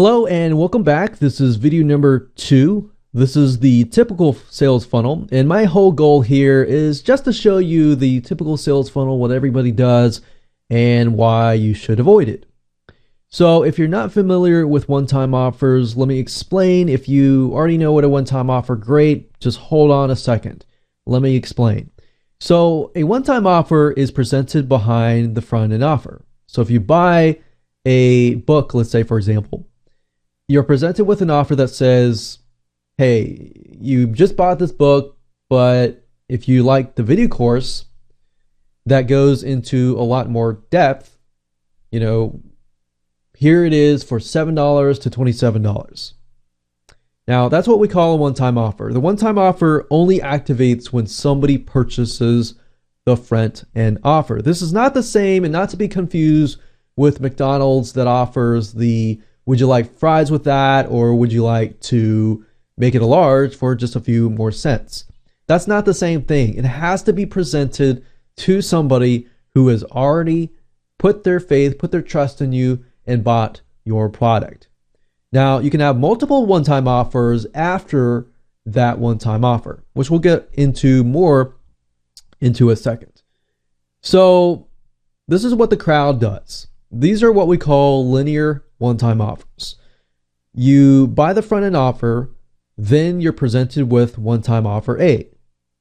Hello and welcome back. This is video number 2. This is the typical sales funnel, and my whole goal here is just to show you the typical sales funnel, what everybody does, and why you should avoid it. So if you're not familiar with one-time offers, let me explain. If you already know what a one-time offer, great. Just hold on a second. Let me explain. So a one-time offer is presented behind the front-end offer. So if you buy a book, let's say for example, you're presented with an offer that says, hey, you just bought this book, but if you like the video course that goes into a lot more depth, here it is for $7 to $27. Now, that's what we call a one-time offer. The one-time offer only activates when somebody purchases the front-end offer. This is not the same, and not to be confused with McDonald's that offers the would you like fries with that, or would you like to make it a large for just a few more cents? That's not the same thing. It has to be presented to somebody who has already put their faith, put their trust in you, and bought your product. Now, you can have multiple one-time offers after that one-time offer, which we'll get into more into a second. So this is what the crowd does. These are what we call linear one-time offers. You buy the front-end offer, then you're presented with one-time offer A,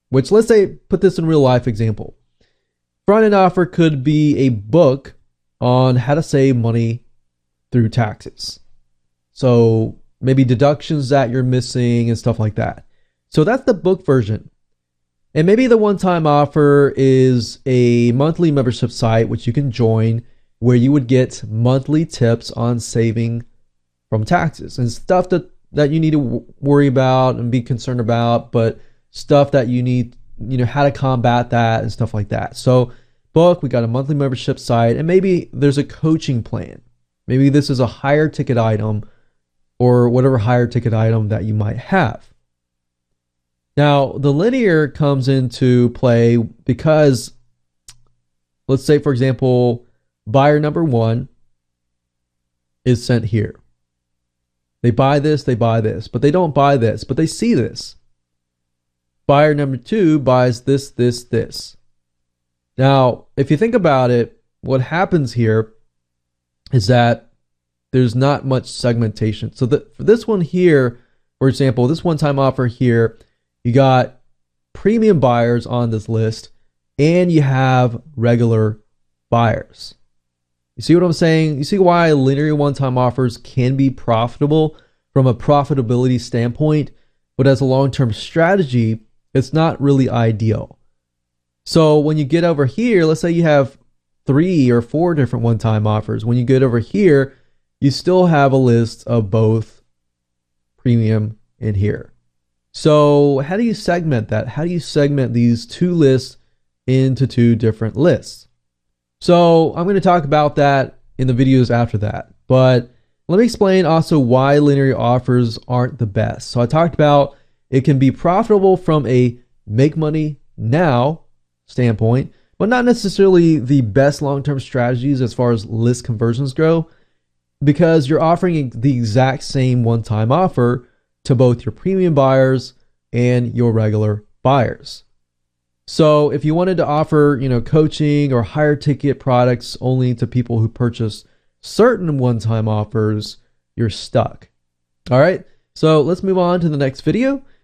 which, let's say, put this in real life example. Front-end offer could be a book on how to save money through taxes. So maybe deductions that you're missing and stuff like that. So that's the book version. And maybe the one-time offer is a monthly membership site which you can join, where you would get monthly tips on saving from taxes and stuff that you need to worry about and be concerned about, but stuff that you need, how to combat that and stuff like that. So book, we got a monthly membership site, and maybe there's a coaching plan. Maybe this is a higher ticket item or whatever higher ticket item that you might have. Now, the linear comes into play because, let's say, for example, buyer number 1 is sent here. They buy this, but they don't buy this, but they see this. Buyer number 2 buys this, this, this. Now, if you think about it, what happens here is that there's not much segmentation. So for this one here, for example, this one-time offer here, you got premium buyers on this list, and you have regular buyers. You see what I'm saying? You see why linear one-time offers can be profitable from a profitability standpoint, but as a long-term strategy, it's not really ideal. So when you get over here, let's say you have 3 or 4 different one-time offers. When you get over here, you still have a list of both premium and here. So how do you segment that? How do you segment these 2 lists into 2 different lists? So I'm going to talk about that in the videos after that. But let me explain also why linear offers aren't the best. So I talked about it can be profitable from a make money now standpoint, but not necessarily the best long-term strategies as far as list conversions go, because you're offering the exact same one-time offer to both your premium buyers and your regular buyers. So if you wanted to offer, coaching or higher ticket products only to people who purchase certain one-time offers, you're stuck. All right, so let's move on to the next video.